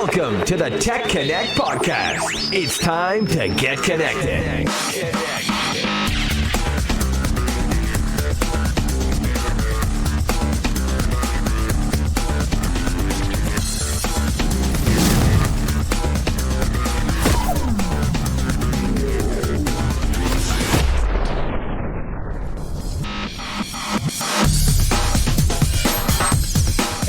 Welcome to the TEConnect podcast. It's time to get connected.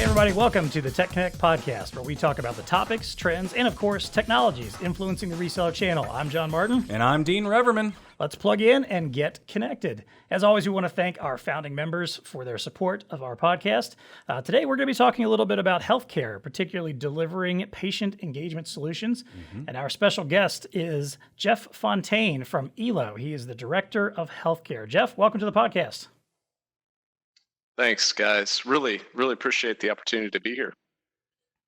Everybody, welcome to the TEConnect podcast, where we talk about the topics, trends, and of course, technologies influencing the reseller channel. I'm John Martin. And I'm Dean Reverman. Let's plug in and get connected. As always, we want to thank our founding members for their support of our podcast. Today, we're going to be talking a little bit about healthcare, particularly delivering patient engagement solutions. And our special guest is Jeff Fountaine from ELO. He is the Director of Healthcare. Jeff, welcome to the podcast. Thanks, guys. Really appreciate the opportunity to be here.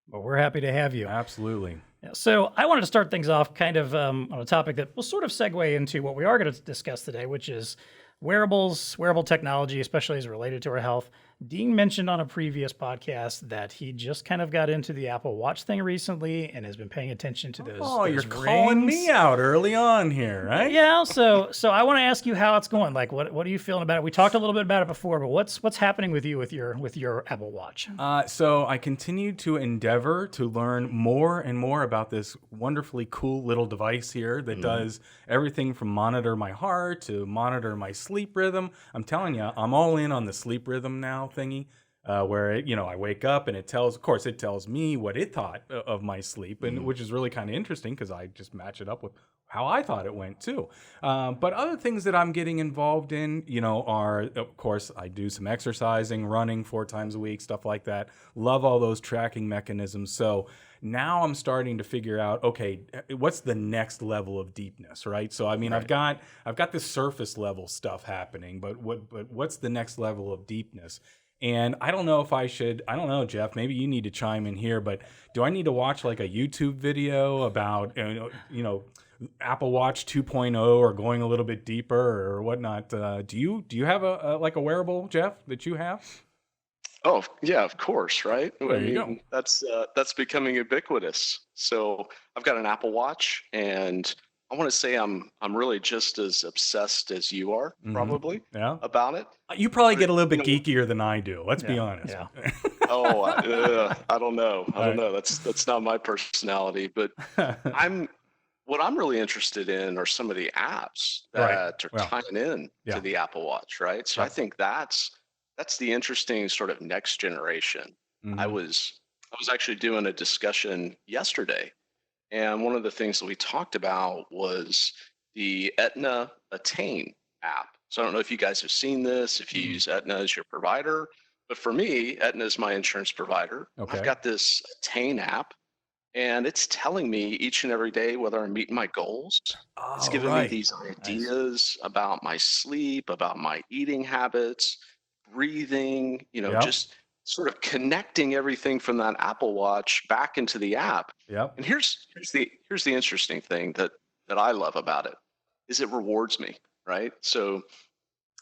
Well, we're happy to have you. Absolutely. So I wanted to start things off kind of on a topic that will sort of segue into what we are going to discuss today, which is wearables, wearable technology, especially as related to our health. Dean mentioned on a previous podcast that he just kind of got into the Apple Watch thing recently and has been paying attention to those. Oh, those you're rings. calling me out early on here, right? Yeah. So I want to ask you how it's going. Like, what are you feeling about it? We talked a little bit about it before, but what's happening with you with your Apple Watch? So I continue to endeavor to learn more and more about this wonderfully cool little device here that does everything from monitor my heart to monitor my sleep rhythm. I'm telling you, I'm all in on the sleep rhythm now thingy, where I wake up and it tells me what it thought of my sleep, and which is really kind of interesting because I just match it up with how I thought it went too. But other things that I'm getting involved in, are, of course, I do some exercising, running 4 times a week, stuff like that. Love all those tracking mechanisms. So now I'm starting to figure out, okay, what's the next level of deepness, right? So I mean, I've got this surface level stuff happening, but what's the next level of deepness? And I don't know if I should, I don't know, Jeff, maybe you need to chime in here, but do I need to watch like a YouTube video about, Apple Watch 2.0 or going a little bit deeper or whatnot? Do you have a wearable, Jeff, that you have? Oh yeah, of course, right? There you go. That's becoming ubiquitous. So I've got an Apple Watch, and I want to say I'm really just as obsessed as you are, probably, about it. You probably get a little bit geekier than I do. Let's be honest. Yeah. I don't know. I don't know. That's not my personality. But what I'm really interested in are some of the apps that are tying in to the Apple Watch, right? So I think that's the interesting sort of next generation. I was actually doing a discussion yesterday, and one of the things that we talked about was the Aetna Attain app. So I don't know if you guys have seen this, if you use Aetna as your provider, but for me, Aetna is my insurance provider. Okay. I've got this Attain app, and it's telling me each and every day whether I'm meeting my goals. It's giving me these ideas about my sleep, about my eating habits, breathing, just sort of connecting everything from that Apple Watch back into the app. Yep. And here's the interesting thing that I love about it is it rewards me, right? So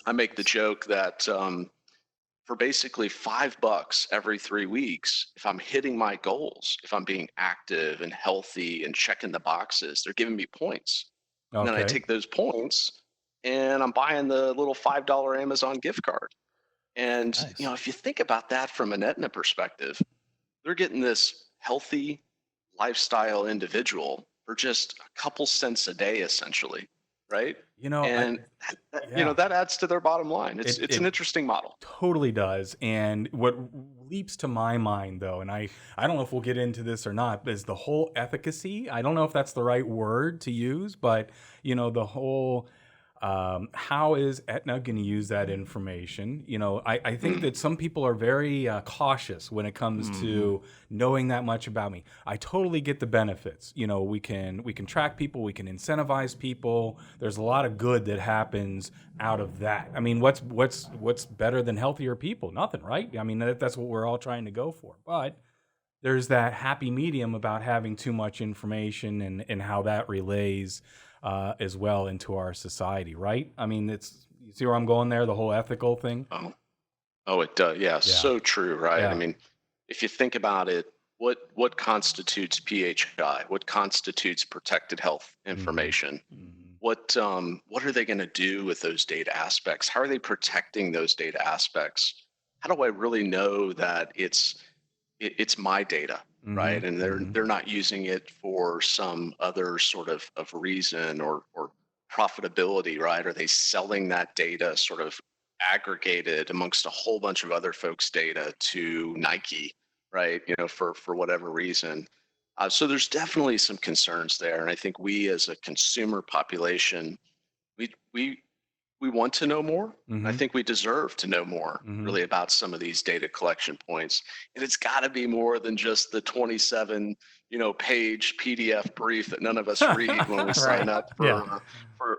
I make the joke that for basically $5 every 3 weeks, if I'm hitting my goals, if I'm being active and healthy and checking the boxes, they're giving me points. Okay. And then I take those points and I'm buying the little $5 Amazon gift card. And, if you think about that from an Aetna perspective, they're getting this healthy lifestyle individual for just a couple cents a day, essentially, right? That adds to their bottom line. It's an interesting model. Totally does. And what leaps to my mind, though, and I don't know if we'll get into this or not, is the whole efficacy. I don't know if that's the right word to use, but, the whole... how is Aetna going to use that information? I think that some people are very cautious when it comes to knowing that much about me. I totally get the benefits. We can track people, we can incentivize people. There's a lot of good that happens out of that. I mean, what's better than healthier people? Nothing, right? I mean, that's what we're all trying to go for. But there's that happy medium about having too much information and how that relays as well into our society, right? I mean, you see where I'm going there, the whole ethical thing? Oh, it does. Yeah, so true, right? I mean, if you think about it, what constitutes PHI? What constitutes protected health information? What are they going to do with those data aspects? How are they protecting those data aspects? How do I really know that it's my data, right? And they're not using it for some other sort of reason or profitability, right? Are they selling that data sort of aggregated amongst a whole bunch of other folks' data to Nike, right? For whatever reason. So there's definitely some concerns there, and I think we as a consumer population, we want to know more. I think we deserve to know more, really, about some of these data collection points, and it's got to be more than just the 27 page PDF brief that none of us read when we sign up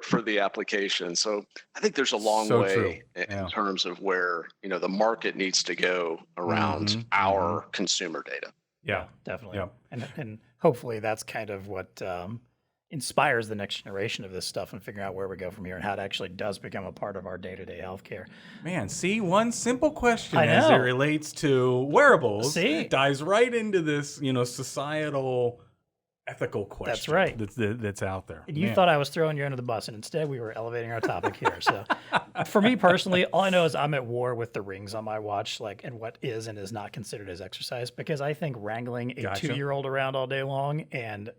for the application. So I think there's a long way in terms of where the market needs to go around our consumer data. Yeah, definitely. Yeah. And hopefully that's kind of what inspires the next generation of this stuff and figuring out where we go from here and how it actually does become a part of our day-to-day healthcare. Man, see, one simple question as it relates to wearables dives right into this, societal ethical question. That's right. That's out there. And you thought I was throwing you under the bus, and instead we were elevating our topic here. So for me personally, all I know is I'm at war with the rings on my watch, and what is and is not considered as exercise, because I think wrangling a 2-year-old around all day long and,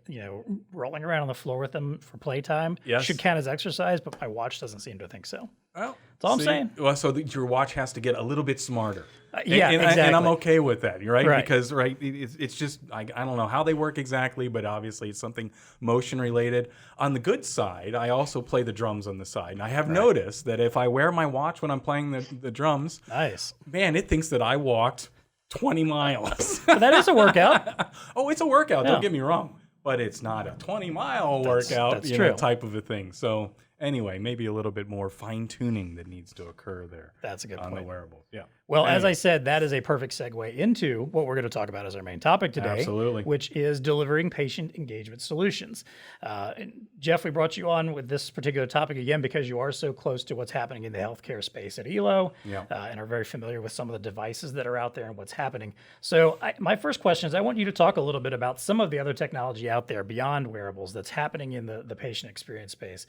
rolling around on the floor with them for playtime should count as exercise, but my watch doesn't seem to think so. Well, that's all I'm saying. Well, so your watch has to get a little bit smarter. Exactly. And I'm okay with that, right? Because it's just I don't know how they work exactly, but obviously it's something motion related. On the good side, I also play the drums on the side, and I have noticed that if I wear my watch when I'm playing the drums, man, it thinks that I walked 20 miles. But that is a workout. Oh, it's a workout. Don't get me wrong, but it's not a 20-mile workout, type of a thing. So. Anyway, maybe a little bit more fine-tuning that needs to occur there. That's a good point. On the wearables, Well, as I said, that is a perfect segue into what we're going to talk about as our main topic today, which is delivering patient engagement solutions. And Jeff, we brought you on with this particular topic again because you are so close to what's happening in the healthcare space at ELO and are very familiar with some of the devices that are out there and what's happening. So my first question is I want you to talk a little bit about some of the other technology out there beyond wearables that's happening in the patient experience space.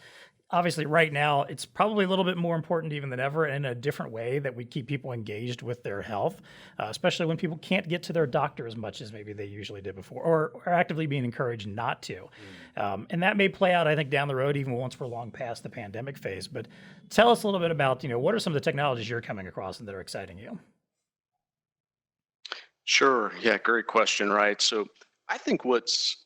Obviously, right now, it's probably a little bit more important even than ever in a different way that we keep people engaged with their health, especially when people can't get to their doctor as much as maybe they usually did before or are actively being encouraged not to. And that may play out, I think, down the road, even once we're long past the pandemic phase. But tell us a little bit about, what are some of the technologies you're coming across and that are exciting you? Sure. Yeah, great question, right? So I think what's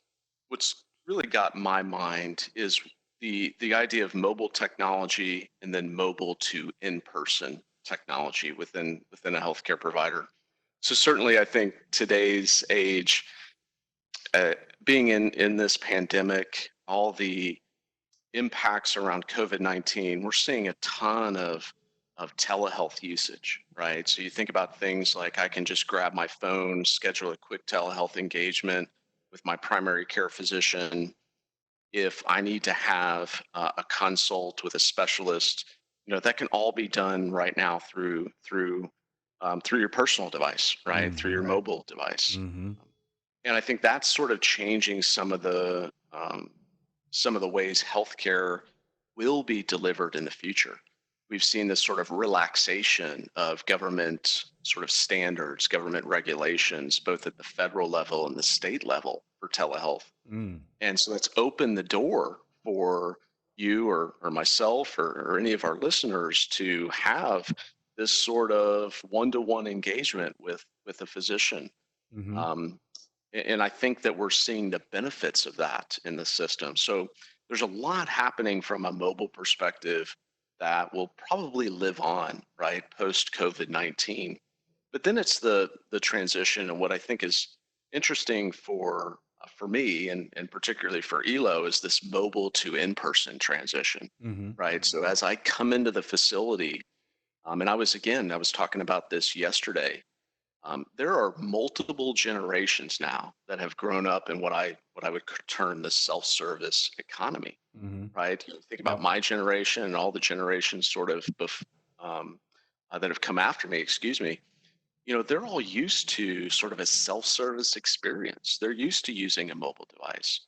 really got my mind is the idea of mobile technology and then mobile to in-person technology within a healthcare provider. So certainly I think today's age, being in this pandemic, all the impacts around COVID-19, we're seeing a ton of telehealth usage, right? So you think about things like I can just grab my phone, schedule a quick telehealth engagement with my primary care physician. If I need to have a consult with a specialist, that can all be done right now through your personal device, right? Through your mobile device. And I think that's sort of changing some of the ways healthcare will be delivered in the future. We've seen this sort of relaxation of government sort of standards, government regulations, both at the federal level and the state level for telehealth. And so that's opened the door for you or myself or any of our listeners to have this sort of one-to-one engagement with a physician. And I think that we're seeing the benefits of that in the system. So there's a lot happening from a mobile perspective that will probably live on, right, post-COVID-19. But then it's the transition, and what I think is interesting for me and particularly for ELO is this mobile to in-person transition, right? So as I come into the facility, and I was talking about this yesterday, there are multiple generations now that have grown up in what I would term the self-service economy, right? You think about my generation and all the generations sort of that have come after me, they're all used to sort of a self-service experience. They're used to using a mobile device.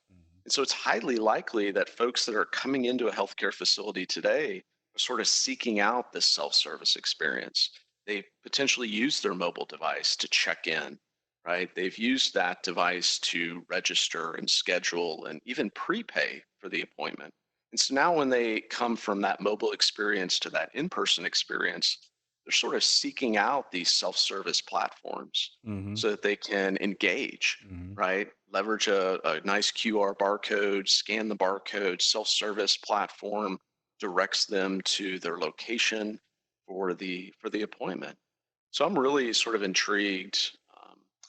And so it's highly likely that folks that are coming into a healthcare facility today are sort of seeking out this self-service experience. They potentially use their mobile device to check in, right? They've used that device to register and schedule and even prepay for the appointment. And so now when they come from that mobile experience to that in-person experience, they're sort of seeking out these self-service platforms Mm-hmm. so that they can engage, Mm-hmm. right? Leverage a nice QR barcode, scan the barcode, self-service platform directs them to their location for the appointment. So I'm really sort of intrigued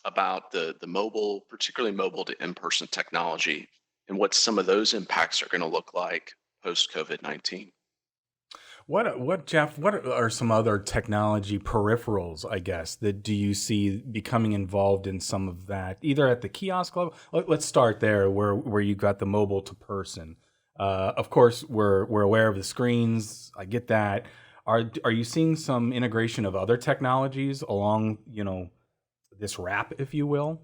about the mobile, particularly mobile to in-person technology, and what some of those impacts are going to look like post COVID-19. What Jeff? What are some other technology peripherals, I guess, that do you see becoming involved in some of that, either at the kiosk level? Let's start there, where you got the mobile to person. Of course, we're aware of the screens. I get that. Are you seeing some integration of other technologies along, this wrap, if you will?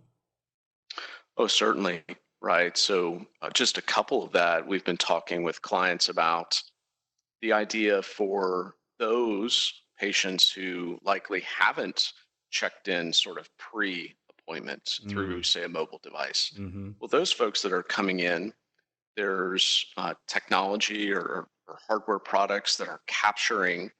Oh, certainly. Right. So just a couple of that we've been talking with clients about the idea for those patients who likely haven't checked in sort of pre-appointment through, say, a mobile device. Mm-hmm. Well, those folks that are coming in, there's technology or hardware products that are capturing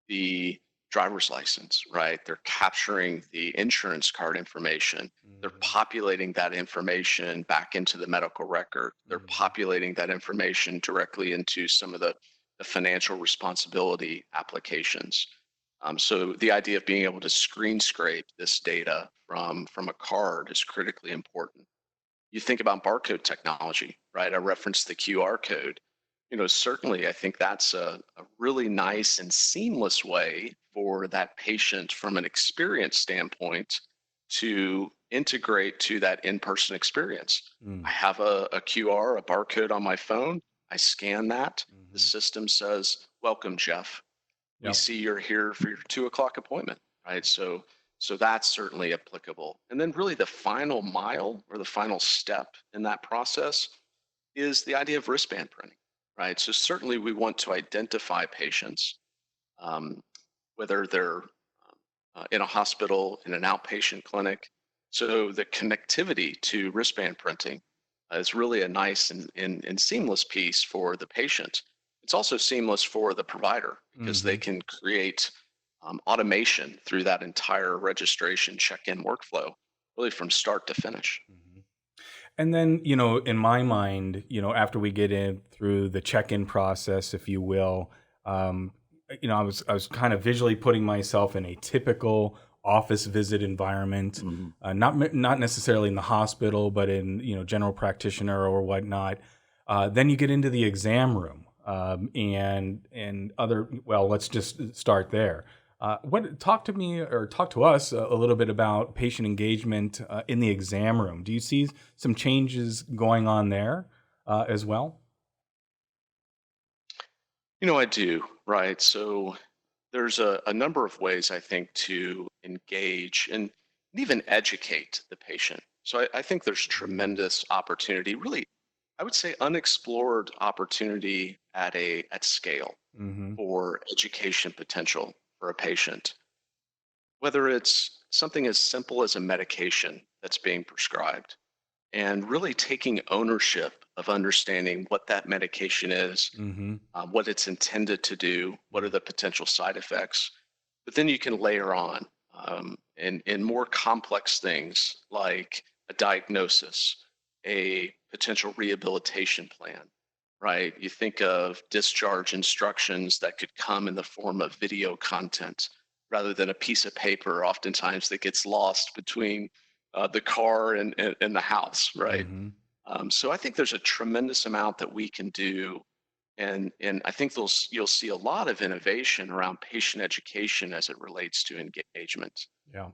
the driver's license, right? They're capturing the insurance card information. They're populating that information back into the medical record. They're populating that information directly into some of the financial responsibility applications. So the idea of being able to screen scrape this data from a card is critically important. You think about barcode technology, right? I referenced the QR code. Certainly I think that's a really nice and seamless way for that patient from an experience standpoint to integrate to that in-person experience. Mm-hmm. I have a QR, a barcode on my phone. I scan that. The Mm-hmm. system says, "Welcome, Jeff. We Yep. see you're here for your 2 o'clock appointment," right? So that's certainly applicable. And then really the final mile or the final step in that process is the idea of wristband printing, right? So certainly we want to identify patients, um, whether they're in a hospital, in an outpatient clinic. So the connectivity to wristband printing is really a nice and seamless piece for the patient. It's also seamless for the provider because they Mm-hmm. can create automation through that entire registration check-in workflow, really from start to finish. Mm-hmm. And then, in my mind, after we get in through the check-in process, if you will, I was kind of visually putting myself in a typical office visit environment, not necessarily in the hospital, but in, general practitioner or whatnot. Then you get into the exam room, and other. Well, let's just start there. Talk to me or talk to us a little bit about patient engagement in the exam room. Do you see some changes going on there as well? I do, right? So there's a number of ways I think to engage and even educate the patient. So I think there's tremendous opportunity, really, I would say unexplored opportunity at scale Mm-hmm. for education potential for a patient. Whether it's something as simple as a medication that's being prescribed and really taking ownership of understanding what that medication is, Mm-hmm. what it's intended to do, what are the potential side effects. But then you can layer on in more complex things like a diagnosis, a potential rehabilitation plan, right? You think of discharge instructions that could come in the form of video content rather than a piece of paper, oftentimes that gets lost between the car and the house, right? Mm-hmm. So I think there's a tremendous amount that we can do, and I think you'll see a lot of innovation around patient education as it relates to engagement, Yeah.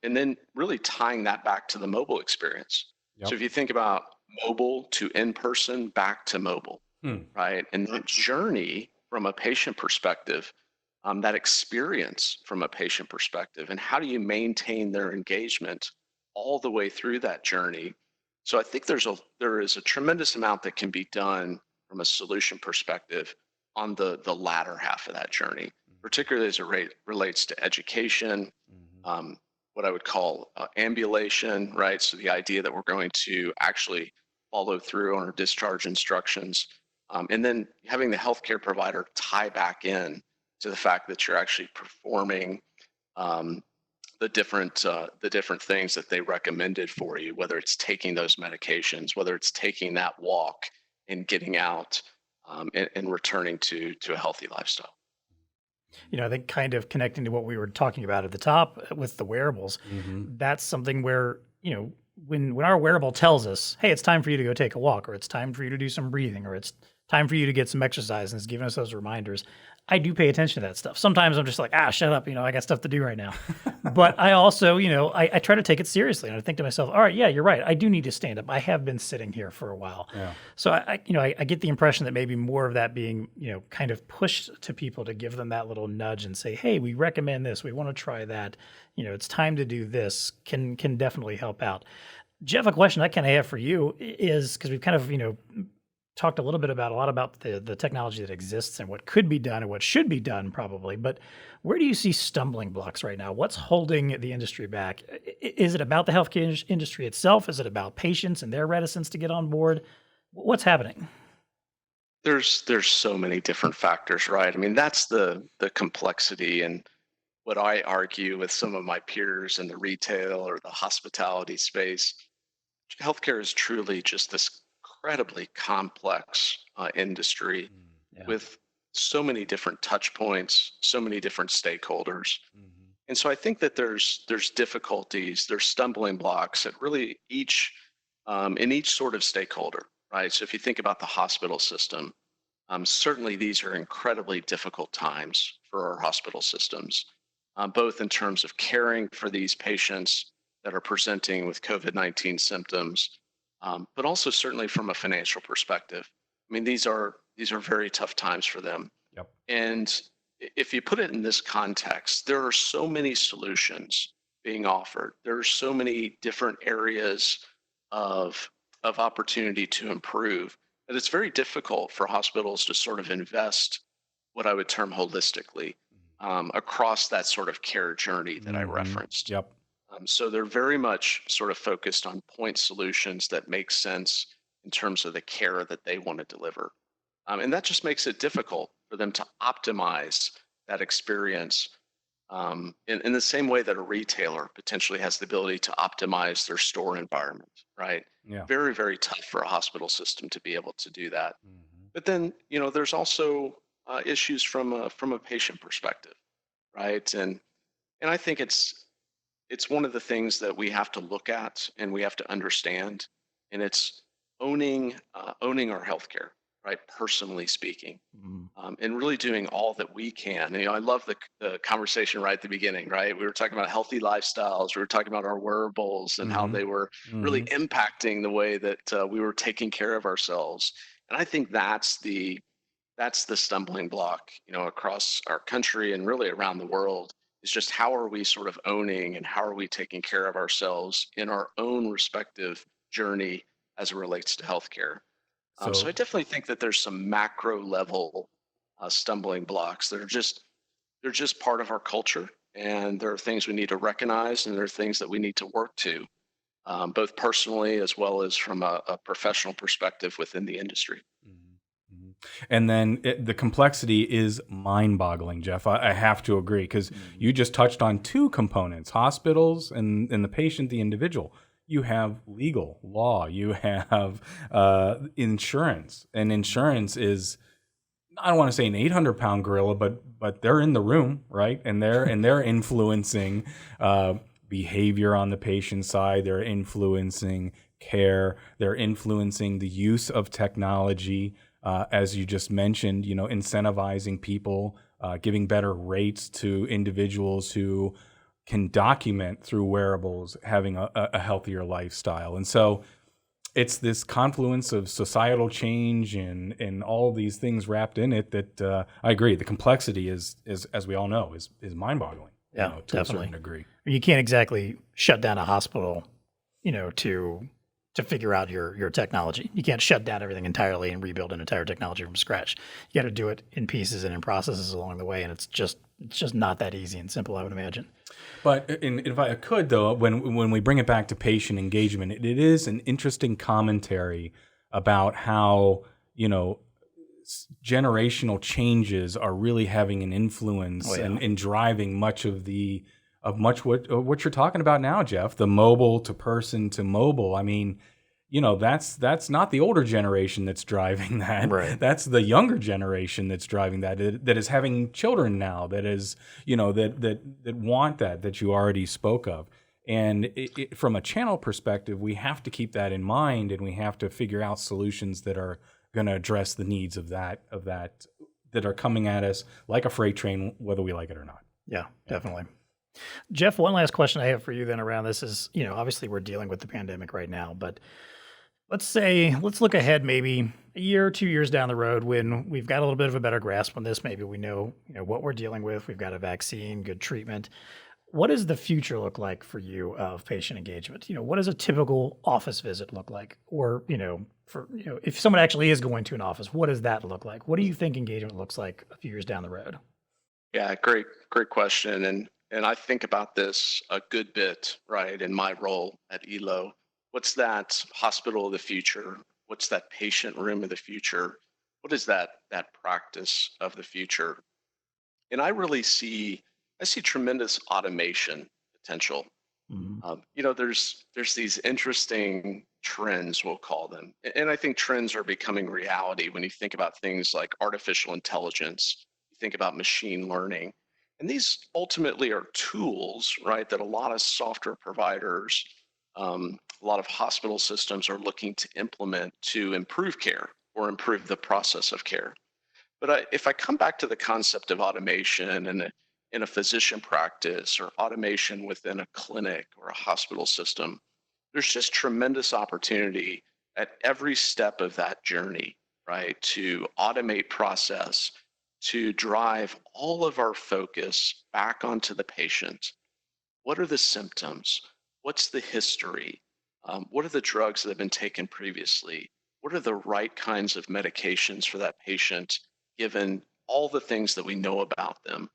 and then really tying that back to the mobile experience. So Yep. if you think about mobile to in person, back to mobile, Hmm. right, and that journey from a patient perspective, that experience from a patient perspective, and how do you maintain their engagement all the way through that journey. So I think there is a tremendous amount that can be done from a solution perspective on the latter half of that journey, particularly as it relates to education, what I would call ambulation, right? So the idea that we're going to actually follow through on our discharge instructions, and then having the healthcare provider tie back in to the fact that you're actually performing the different things that they recommended for you, whether it's taking those medications, whether it's taking that walk and getting out, and returning to a healthy lifestyle. I think kind of connecting to what we were talking about at the top with the wearables, that's something where, when our wearable tells us, hey, it's time for you to go take a walk, or it's time for you to do some breathing, or it's time for you to get some exercise, and it's giving us those reminders, I do pay attention to that stuff. Sometimes I'm just like, shut up, I got stuff to do right now. But I also, I try to take it seriously, and I think to myself, all right, yeah, you're right. I do need to stand up. I have been sitting here for a while. Yeah. So I get the impression that maybe more of that being, kind of pushed to people to give them that little nudge and say, hey, we recommend this. We want to try that. It's time to do this can definitely help out. Jeff, a question I kind of have for you is, because we've kind of, talked a lot about the technology that exists and what could be done and what should be done probably, but where do you see stumbling blocks right now? What's holding the industry back? Is it about the healthcare industry itself? Is it about patients and their reticence to get on board? What's happening? There's so many different factors, right? I mean, that's the complexity, and what I argue with some of my peers in the retail or the hospitality space. Healthcare is truly just this incredibly complex industry with so many different touch points, so many different stakeholders. And so I think that there's difficulties, there's stumbling blocks at really each in each sort of stakeholder, right? So if you think about the hospital system, certainly these are incredibly difficult times for our hospital systems, both in terms of caring for these patients that are presenting with COVID-19 symptoms, but also certainly from a financial perspective. I mean, these are very tough times for them. Yep. And if you put it in this context, there are so many solutions being offered. There are so many different areas of opportunity to improve that it's very difficult for hospitals to sort of invest what I would term holistically across that sort of care journey that I referenced. Yep. So they're very much sort of focused on point solutions that make sense in terms of the care that they want to deliver. And that just makes it difficult for them to optimize that experience in the same way that a retailer potentially has the ability to optimize their store environment, right? Yeah. Very, very tough for a hospital system to be able to do that. But then, there's also issues from a patient perspective, right? And I think it's one of the things that we have to look at and we have to understand, and it's owning our healthcare, right? Personally speaking, and really doing all that we can. And, I love the conversation right at the beginning, right? We were talking about healthy lifestyles. We were talking about our wearables and how they were really impacting the way that we were taking care of ourselves. And I think that's the stumbling block, across our country and really around the world. It's just how are we sort of owning and how are we taking care of ourselves in our own respective journey as it relates to healthcare. So I definitely think that there's some macro level stumbling blocks that they're just part of our culture, and there are things we need to recognize, and there are things that we need to work to, both personally as well as from a professional perspective within the industry. And then the complexity is mind-boggling, Jeff. I have to agree, because you just touched on two components: hospitals and the patient, the individual. You have legal law, you have insurance, and insurance is, I don't want to say an 800-pound gorilla, but they're in the room, right? And they're influencing behavior on the patient side. They're influencing care. They're influencing the use of technology. As you just mentioned, incentivizing people, giving better rates to individuals who can document through wearables having a healthier lifestyle. And so it's this confluence of societal change and all these things wrapped in it that I agree. The complexity is as we all know, is mind-boggling. Yeah, to definitely. a certain degree. You can't exactly shut down a hospital, to figure out your technology. You can't shut down everything entirely and rebuild an entire technology from scratch. You got to do it in pieces and in processes along the way, and it's just not that easy and simple, I would imagine. But if I could, though, when we bring it back to patient engagement, it is an interesting commentary about how, generational changes are really having an influence and driving much of what you're talking about now, Jeff, the mobile to person to mobile. I mean, that's not the older generation that's driving that. Right. That's the younger generation that's driving that is having children now, that is, that want that you already spoke of. And from a channel perspective, we have to keep that in mind, and we have to figure out solutions that are going to address the needs of that are coming at us like a freight train, whether we like it or not. Yeah, definitely. Jeff, one last question I have for you then around this is, obviously we're dealing with the pandemic right now, but let's look ahead maybe a year or 2 years down the road when we've got a little bit of a better grasp on this. Maybe we know, what we're dealing with. We've got a vaccine, good treatment. What does the future look like for you of patient engagement? What does a typical office visit look like? Or, if someone actually is going to an office, what does that look like? What do you think engagement looks like a few years down the road? Yeah, great question. And I think about this a good bit, right, in my role at ELO. What's that hospital of the future? What's that patient room of the future? What is that practice of the future? And I see tremendous automation potential. Mm-hmm. There's these interesting trends, we'll call them. And I think trends are becoming reality when you think about things like artificial intelligence, you think about machine learning. And these ultimately are tools, right, that a lot of software providers, a lot of hospital systems are looking to implement to improve care or improve the process of care. But if I come back to the concept of automation in a physician practice or automation within a clinic or a hospital system, there's just tremendous opportunity at every step of that journey, right, to automate process, to drive all of our focus back onto the patient. What are the symptoms? What's the history? What are the drugs that have been taken previously? What are the right kinds of medications for that patient, given all the things that we know about them?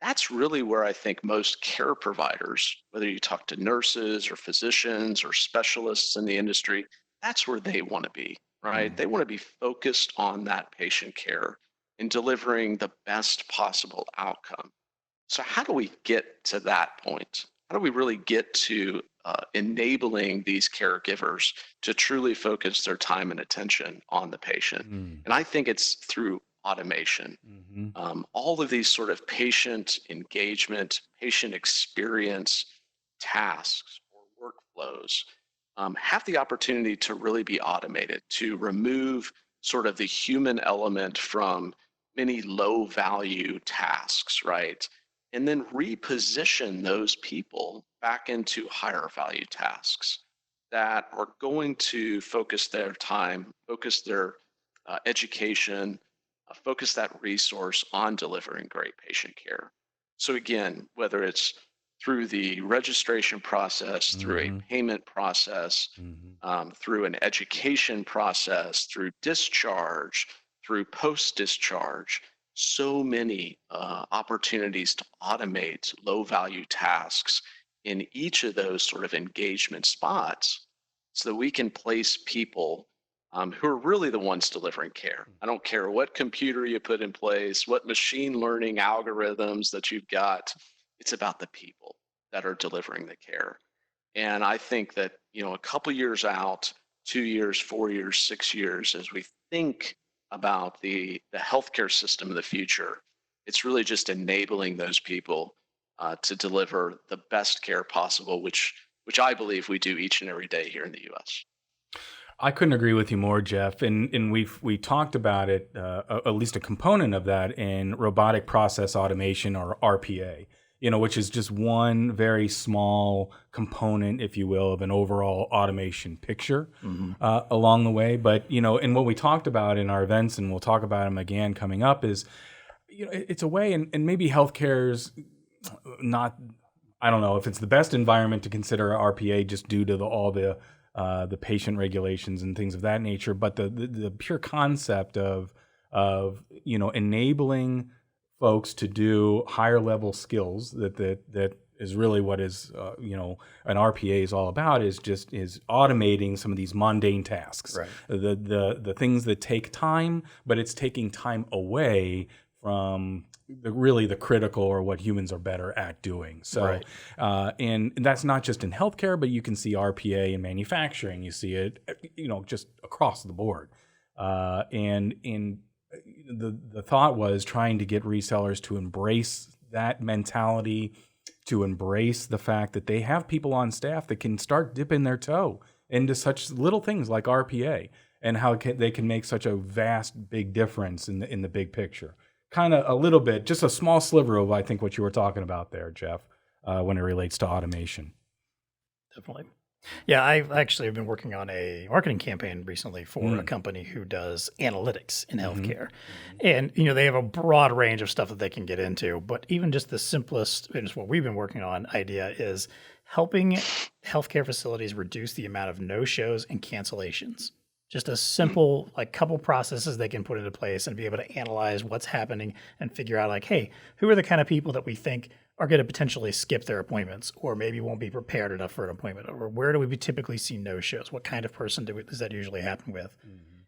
That's really where I think most care providers, whether you talk to nurses or physicians or specialists in the industry, that's where they want to be, right? They want to be focused on that patient care and delivering the best possible outcome. So how do we get to that point? How do we really get to enabling these caregivers to truly focus their time and attention on the patient? And I think it's through automation. All of these sort of patient engagement, patient experience tasks or workflows have the opportunity to really be automated, to remove sort of the human element from many low value tasks, right? And then reposition those people back into higher value tasks that are going to focus their time, focus their education, focus that resource on delivering great patient care. So again, whether it's through the registration process, through a payment process, through an education process, through discharge, through post-discharge, so many opportunities to automate low-value tasks in each of those sort of engagement spots so that we can place people who are really the ones delivering care. I don't care what computer you put in place, what machine learning algorithms that you've got. It's about the people that are delivering the care. And I think that, a couple years out, 2 years, 4 years, 6 years, as we think about the healthcare system of the future, it's really just enabling those people to deliver the best care possible, which I believe we do each and every day here in the U.S. I couldn't agree with you more, Jeff. And we talked about it, at least a component of that in robotic process automation, or RPA. which is just one very small component, if you will, of an overall automation picture along the way. But, and what we talked about in our events, and we'll talk about them again coming up, is, it's a way, and maybe healthcare's not, I don't know if it's the best environment to consider RPA just due to all the patient regulations and things of that nature, but the pure concept of enabling folks to do higher level skills that is really what is an RPA is all about, is automating some of these mundane tasks, Right. The things that take time, but it's taking time away from the critical, or what humans are better at doing. So, Right. And that's not just in healthcare, but you can see RPA in manufacturing. You see it, just across the board. And the thought was trying to get resellers to embrace that mentality, to embrace the fact that they have people on staff that can start dipping their toe into such little things like RPA, and how they can make such a vast, big difference in the big picture. Kind of a little bit, just a small sliver of, I think, what you were talking about there, Jeff, when it relates to automation. Definitely. Yeah, I've actually been working on a marketing campaign recently for a company who does analytics in healthcare. And, they have a broad range of stuff that they can get into, but even just the simplest, and just what we've been working on idea is helping healthcare facilities reduce the amount of no-shows and cancellations. Just a simple, couple processes they can put into place and be able to analyze what's happening and figure out, hey, who are the kind of people that we think are going to potentially skip their appointments, or maybe won't be prepared enough for an appointment, or where do we typically see no-shows? What kind of person does that usually happen with?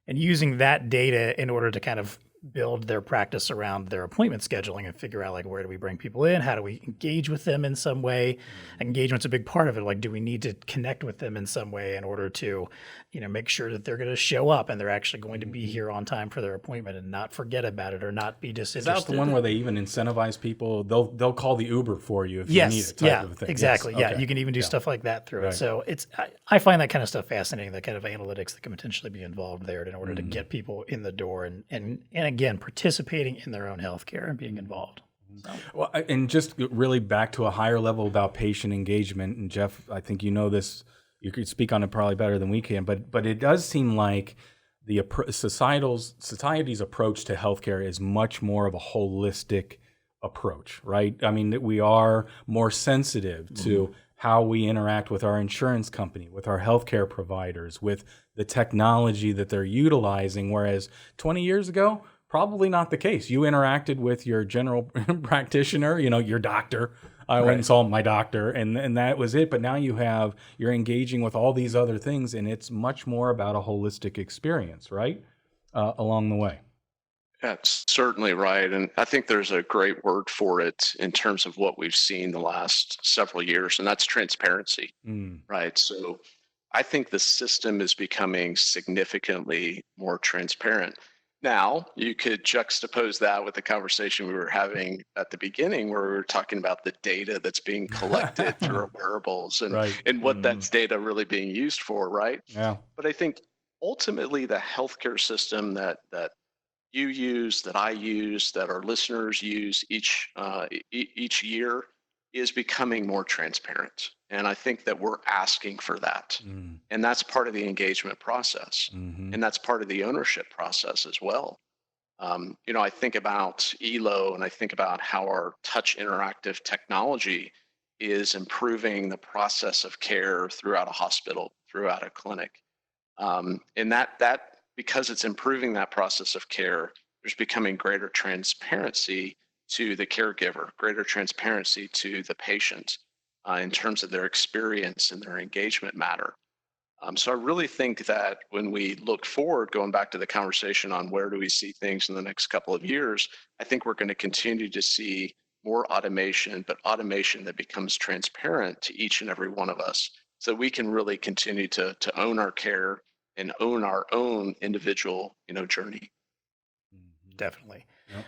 And using that data in order to kind of build their practice around their appointment scheduling and figure out where do we bring people in? How do we engage with them in some way? Engagement's a big part of it. Do we need to connect with them in some way in order to, make sure that they're going to show up and they're actually going to be here on time for their appointment and not forget about it or not be disinterested? Is that the one where they even incentivize people? They'll call the Uber for you if you need it. Type of thing. Exactly. Yes. Yeah, Okay. you can even do stuff like that through it. So I find that kind of stuff fascinating. That kind of analytics that can potentially be involved there in order to get people in the door and again participating in their own healthcare and being involved. So. Well, and just really back to a higher level about patient engagement. And Jeff, I think this. You could speak on it probably better than we can, but it does seem like the society's approach to healthcare is much more of a holistic approach, right? I mean, that we are more sensitive to how we interact with our insurance company, with our healthcare providers, with the technology that they're utilizing, whereas 20 years ago, probably not the case. You interacted with your general practitioner, your doctor. I went and saw my doctor, and that was it. But now you're engaging with all these other things, and it's much more about a holistic experience, right? Along the way. That's certainly right. And I think there's a great word for it in terms of what we've seen the last several years, and that's transparency, right? So I think the system is becoming significantly more transparent. Now, you could juxtapose that with the conversation we were having at the beginning, where we were talking about the data that's being collected through our wearables and what that's data really being used for, right? Yeah. But I think ultimately the healthcare system that you use, that I use, that our listeners use each year is becoming more transparent. And I think that we're asking for that. And that's part of the engagement process. And that's part of the ownership process as well. I think about ELO, and I think about how our touch interactive technology is improving the process of care throughout a hospital, throughout a clinic. And that because it's improving that process of care, there's becoming greater transparency to the caregiver, greater transparency to the patient in terms of their experience and their engagement matter. So I really think that when we look forward, going back to the conversation on where do we see things in the next couple of years, I think we're going to continue to see more automation, but automation that becomes transparent to each and every one of us, so we can really continue to own our care and own our own individual, journey. Definitely.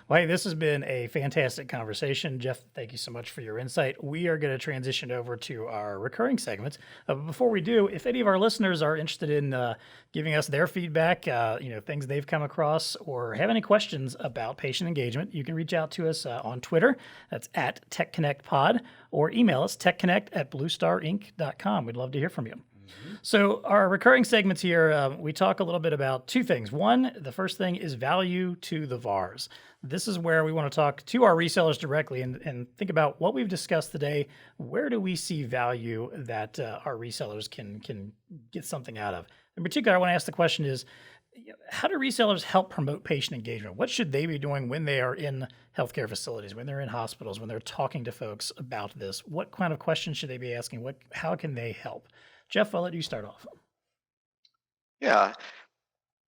Well, hey, this has been a fantastic conversation. Jeff, thank you so much for your insight. We are going to transition over to our recurring segments. But before we do, if any of our listeners are interested in giving us their feedback, things they've come across, or have any questions about patient engagement, you can reach out to us on Twitter. That's at TEConnectPod, or email us, techconnect@bluestarinc.com. We'd love to hear from you. So our recurring segments here, we talk a little bit about two things. One, the first thing is value to the VARs. This is where we want to talk to our resellers directly and think about what we've discussed today. Where do we see value that our resellers can get something out of? In particular, I want to ask the question is, how do resellers help promote patient engagement? What should they be doing when they are in healthcare facilities, when they're in hospitals, when they're talking to folks about this? What kind of questions should they be asking? How can they help? Jeff, I'll let you start off. Yeah,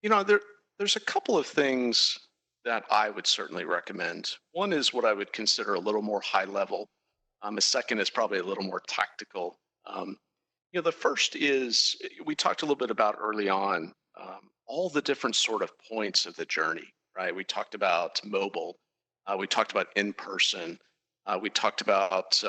there's a couple of things that I would certainly recommend. One is what I would consider a little more high level. A second is probably a little more tactical. The first is, we talked a little bit about early on, all the different sort of points of the journey, right? We talked about mobile, we talked about in-person, we talked about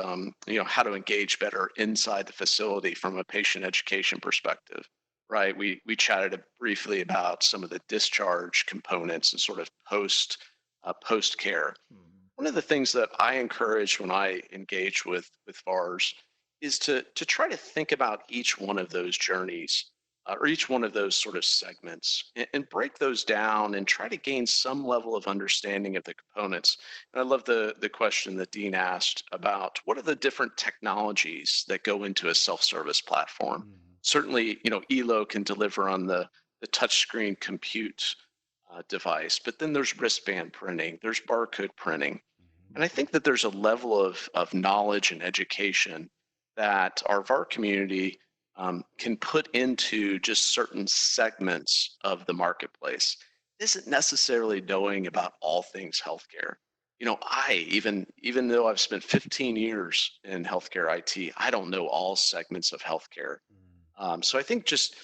how to engage better inside the facility from a patient education perspective, right? We chatted briefly about some of the discharge components and sort of post care. One of the things that I encourage when I engage with VARs is to try to think about each one of those journeys or each one of those sort of segments and break those down and try to gain some level of understanding of the components. And I love the question that Dean asked about what are the different technologies that go into a self-service platform. Certainly, ELO can deliver on the touchscreen compute device, but then there's wristband printing, there's barcode printing. And I think that there's a level of knowledge and education that our VAR community can put into just certain segments of the marketplace. It isn't necessarily knowing about all things healthcare. Even though I've spent 15 years in healthcare IT, I don't know all segments of healthcare. So I think just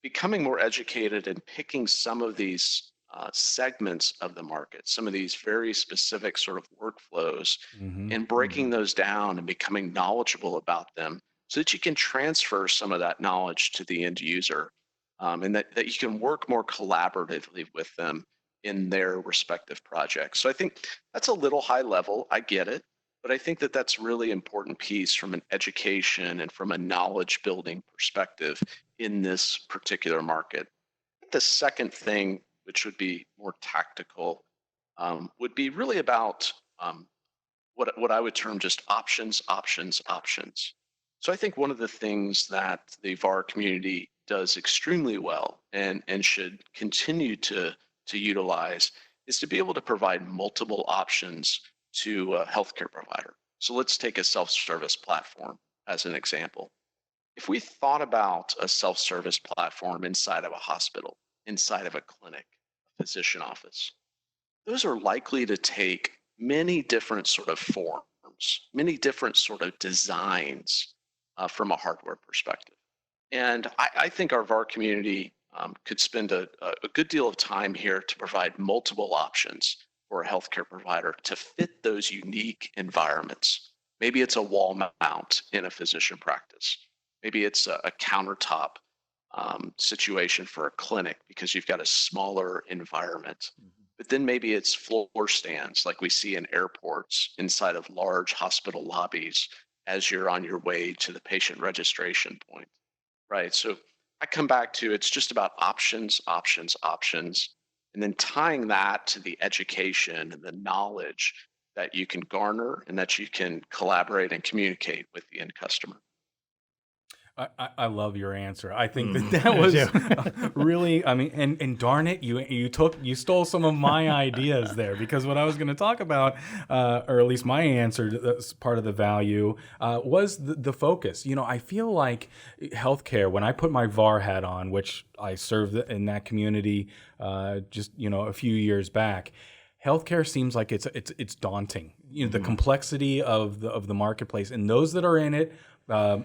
becoming more educated and picking some of these segments of the market, some of these very specific sort of workflows, and breaking those down and becoming knowledgeable about them, so that you can transfer some of that knowledge to the end user, and that you can work more collaboratively with them in their respective projects. So I think that's a little high level. I get it, but I think that that's a really important piece from an education and from a knowledge building perspective in this particular market. The second thing, which would be more tactical, would be really about what I would term just options. So I think one of the things that the VAR community does extremely well and should continue to utilize is to be able to provide multiple options to a healthcare provider. So let's take a self-service platform as an example. If we thought about a self-service platform inside of a hospital, inside of a clinic, a physician office, those are likely to take many different sort of forms, many different sort of designs from a hardware perspective. And I think our VAR community could spend a good deal of time here to provide multiple options for a healthcare provider to fit those unique environments. Maybe it's a wall mount in a physician practice. Maybe it's a countertop situation for a clinic because you've got a smaller environment. But then maybe it's floor stands like we see in airports inside of large hospital lobbies as you're on your way to the patient registration point, right? So I come back to it's just about options, and then tying that to the education and the knowledge that you can garner and that you can collaborate and communicate with the end customer. I love your answer. I think that was really, and darn it, you stole some of my ideas there, because what I was going to talk about, or at least my answer, that's part of the value, was the focus. I feel like healthcare, when I put my VAR hat on, which I served in that community just a few years back, healthcare seems like it's daunting. The complexity of the marketplace, and those that are in it are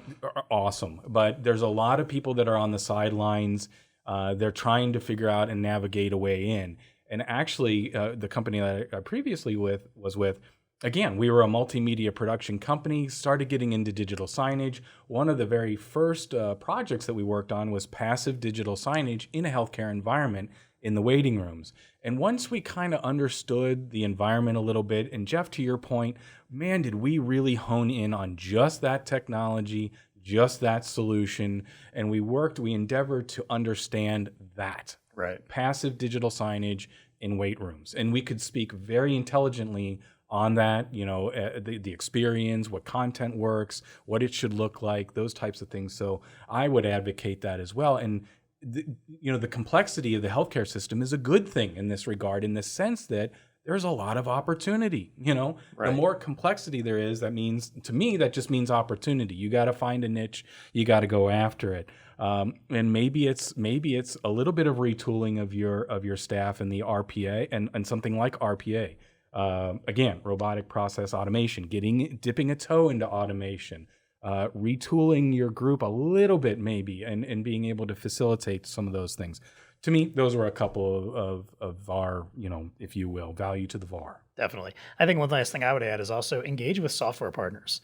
awesome. But there's a lot of people that are on the sidelines. They're trying to figure out and navigate a way in. And actually, the company that I previously was with, again, we were a multimedia production company, started getting into digital signage. One of the very first projects that we worked on was passive digital signage in a healthcare environment in the waiting rooms. And once we kind of understood the environment a little bit, and Jeff, to your point, man, did we really hone in on just that technology, just that solution. And we endeavored to understand that. Right. Passive digital signage in wait rooms. And we could speak very intelligently on that, the experience, what content works, what it should look like, those types of things. So I would advocate that as well. And the complexity of the healthcare system is a good thing in this regard, in the sense that there's a lot of opportunity. Right. The more complexity there is, that just means opportunity. You got to find a niche, you got to go after it. And maybe it's a little bit of retooling of your staff and the RPA and something like RPA. Again, robotic process automation, dipping a toe into automation, retooling your group a little bit maybe, and being able to facilitate some of those things. To me, those were a couple of VAR, if you will, value to the VAR. Definitely. I think one last thing I would add is also engage with software partners.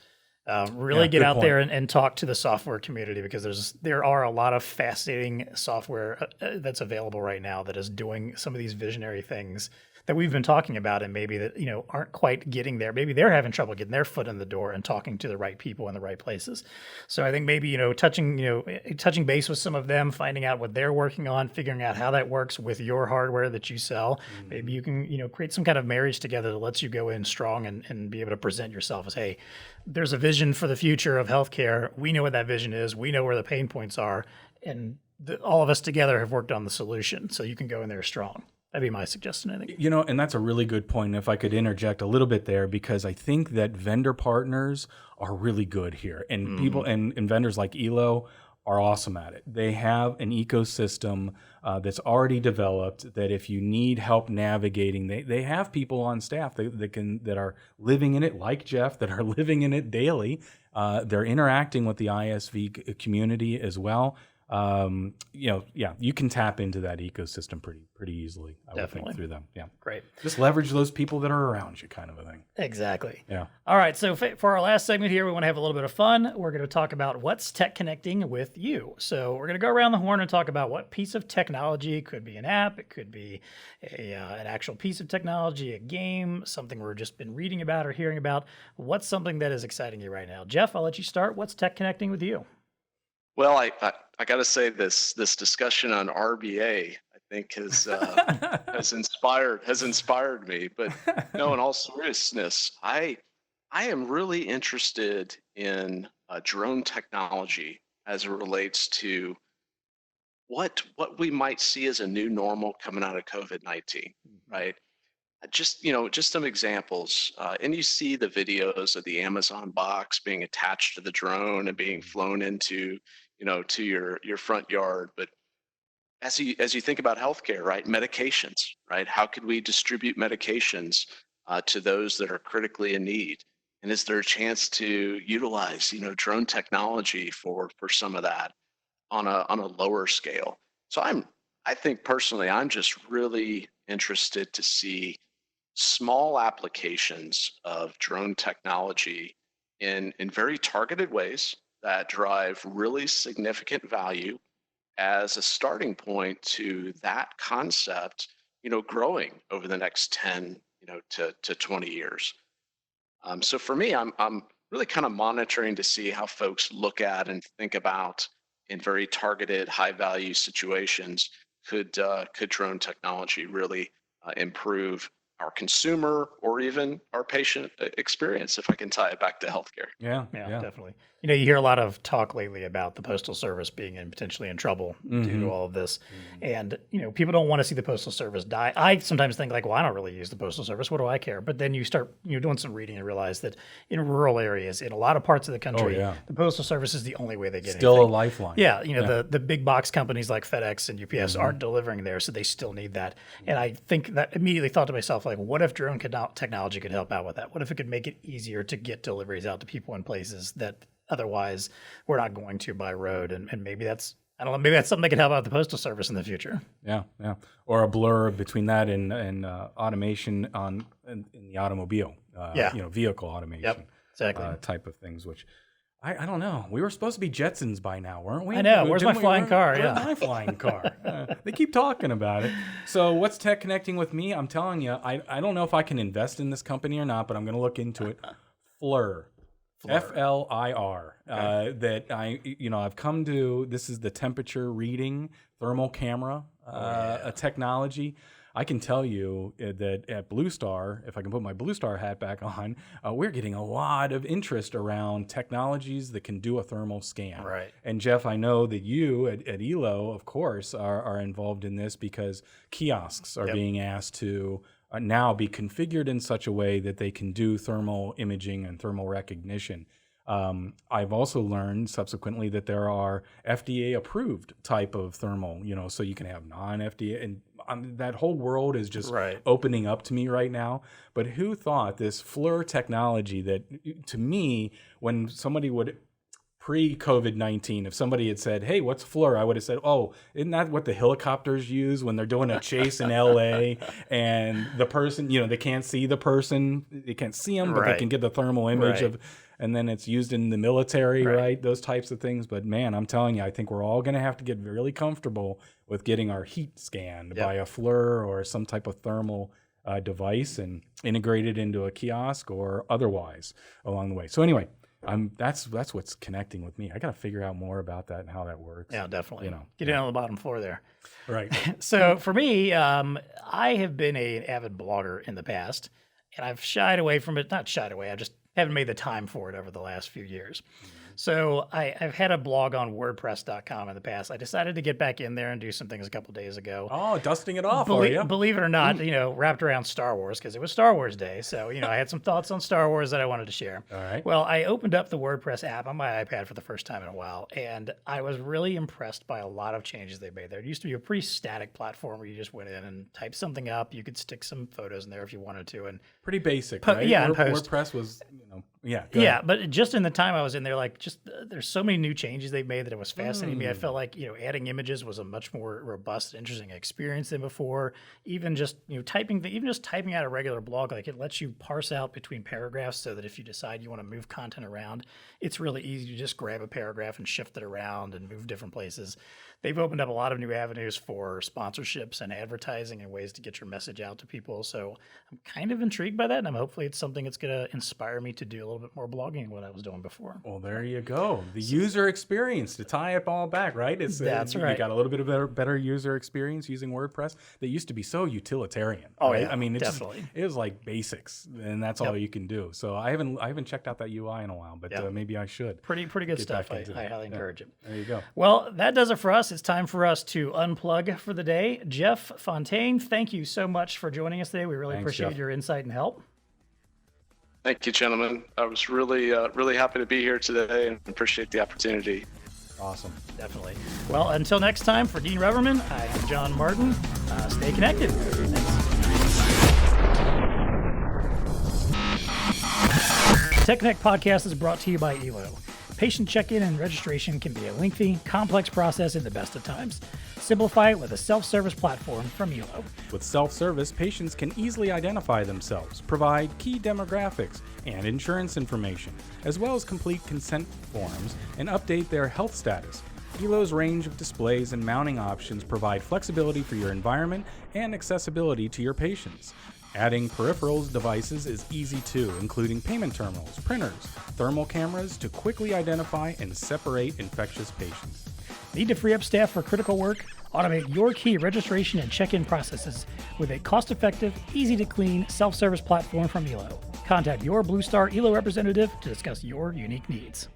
Really get out there and talk to the software community, because there are a lot of fascinating software that's available right now that is doing some of these visionary things that we've been talking about, and maybe that aren't quite getting there. Maybe they're having trouble getting their foot in the door and talking to the right people in the right places. So I think maybe touching base with some of them, finding out what they're working on, figuring out how that works with your hardware that you sell. Mm-hmm. Maybe you can create some kind of marriage together that lets you go in strong and be able to present yourself as, hey, there's a vision for the future of healthcare. We know what that vision is. We know where the pain points are, and all of us together have worked on the solution. So you can go in there strong. That'd be my suggestion, I think. And that's a really good point. If I could interject a little bit there, because I think that vendor partners are really good here, and people and vendors like Elo are awesome at it. They have an ecosystem that's already developed, that if you need help navigating, they have people on staff that are living in it, like Jeff, that are living in it daily. They're interacting with the ISV community as well. You can tap into that ecosystem pretty easily. I would think, through them. Yeah. Great. Just leverage those people that are around you, kind of a thing. Exactly. Yeah. All right. So for our last segment here, we want to have a little bit of fun. We're going to talk about what's TEConnecting with you. So we're going to go around the horn and talk about what piece of technology. It could be an app. It could be an actual piece of technology, a game, something we've just been reading about or hearing about. What's something that is exciting you right now? Jeff, I'll let you start. What's TEConnecting with you? Well, I got to say this discussion on RBA, I think has inspired me. But no, in all seriousness, I am really interested in drone technology as it relates to what we might see as a new normal coming out of COVID-19, right? Just some examples, and you see the videos of the Amazon box being attached to the drone and being flown into to your front yard. But as you think about healthcare, right, medications, right, how could we distribute medications to those that are critically in need? And is there a chance to utilize drone technology for some of that on a lower scale? So I think personally, I'm just really interested to see small applications of drone technology in very targeted ways that drive really significant value as a starting point to that concept, growing over the next 10, to 20 years. So for me, I'm really kind of monitoring to see how folks look at and think about, in very targeted, high value situations, could drone technology really improve our consumer or even our patient experience, if I can tie it back to healthcare. Yeah, definitely. You hear a lot of talk lately about the Postal Service being potentially in trouble due to all of this. And, people don't want to see the Postal Service die. I sometimes think well, I don't really use the Postal Service. What do I care? But then you start, doing some reading and realize that in rural areas, in a lot of parts of the country, the Postal Service is the only way they get still anything. A lifeline. Yeah. The big box companies like FedEx and UPS aren't delivering there, so they still need that. And I think that immediately thought to myself, what if drone technology could help out with that? What if it could make it easier to get deliveries out to people in places that otherwise we're not going to by road? And maybe that's I don't know. Maybe that's something that could help out the postal service in the future. Yeah. Or a blur between that and automation in the automobile. Vehicle automation. Yep. Exactly. Type of things, which I don't know. We were supposed to be Jetsons by now, weren't we? I know. Where's my flying car? Where's my flying car? They keep talking about it. So what's TEConnecting with me? I'm telling you, I don't know if I can invest in this company or not, but I'm going to look into it. FLIR. FLIR. That I've come to. This is the temperature reading thermal camera a technology. I can tell you that at BlueStar, if I can put my BlueStar hat back on, we're getting a lot of interest around technologies that can do a thermal scan. Right. And Jeff, I know that you at ELO, of course, are involved in this because kiosks are being asked to now be configured in such a way that they can do thermal imaging and thermal recognition. I've also learned subsequently that there are FDA approved type of thermal, so you can have non-FDA, and that whole world is just opening up to me right now. But who thought this FLIR technology that, to me, when somebody would pre-COVID-19, if somebody had said, hey, what's FLIR? I would have said, oh, isn't that what the helicopters use when they're doing a chase in LA and the person, they can't see the person, they can't see them, but they can get the thermal image of, and then it's used in the military, right? Those types of things. But man, I'm telling you, I think we're all going to have to get really comfortable with getting our heat scanned by a FLIR or some type of thermal device and integrated into a kiosk or otherwise along the way. So anyway, that's what's connecting with me. I got to figure out more about that and how that works. Yeah, definitely. Get in on the bottom floor there. Right. So for me, I have been an avid blogger in the past, and I've shied away from it. Not shied away. I just haven't made the time for it over the last few years. So I've had a blog on WordPress.com in the past. I decided to get back in there and do some things a couple days ago. Oh, dusting it off, Believe it or not, wrapped around Star Wars because it was Star Wars Day. So, I had some thoughts on Star Wars that I wanted to share. All right. Well, I opened up the WordPress app on my iPad for the first time in a while, and I was really impressed by a lot of changes they made there. It used to be a pretty static platform where you just went in and typed something up. You could stick some photos in there if you wanted to. And pretty basic, right? Yeah, WordPress was, but just in the time I was in there, there's so many new changes they've made that it was fascinating me. I felt like, adding images was a much more robust, interesting experience than before. Even just, typing out a regular blog, it lets you parse out between paragraphs so that if you decide you want to move content around, it's really easy to just grab a paragraph and shift it around and move different places. They've opened up a lot of new avenues for sponsorships and advertising and ways to get your message out to people. So I'm kind of intrigued by that, and hopefully it's something that's going to inspire me to do a little bit more blogging than what I was doing before. Well, there you go. The user experience, to tie it all back, right? That's right. You got a little bit of better user experience using WordPress. That used to be so utilitarian. Oh, right? yeah, I mean, definitely. It was like basics, and that's all you can do. So I haven't checked out that UI in a while, but maybe I should. Pretty good stuff. I highly encourage it. There you go. Well, that does it for us. It's time for us to unplug for the day. Jeff Fountaine, thank you so much for joining us today. We really appreciate your insight and help. Thank you, gentlemen. I was really happy to be here today and appreciate the opportunity. Awesome. Definitely. Well, until next time, for Dean Reverman, I am John Martin. Stay connected. Thanks. TEConnect podcast is brought to you by ELO. Patient check-in and registration can be a lengthy, complex process in the best of times. Simplify it with a self-service platform from ELO. With self-service, patients can easily identify themselves, provide key demographics and insurance information, as well as complete consent forms and update their health status. ELO's range of displays and mounting options provide flexibility for your environment and accessibility to your patients. Adding peripherals devices is easy too, including payment terminals, printers, thermal cameras to quickly identify and separate infectious patients. Need to free up staff for critical work? Automate your key registration and check-in processes with a cost-effective, easy-to-clean, self-service platform from ELO. Contact your BlueStar ELO representative to discuss your unique needs.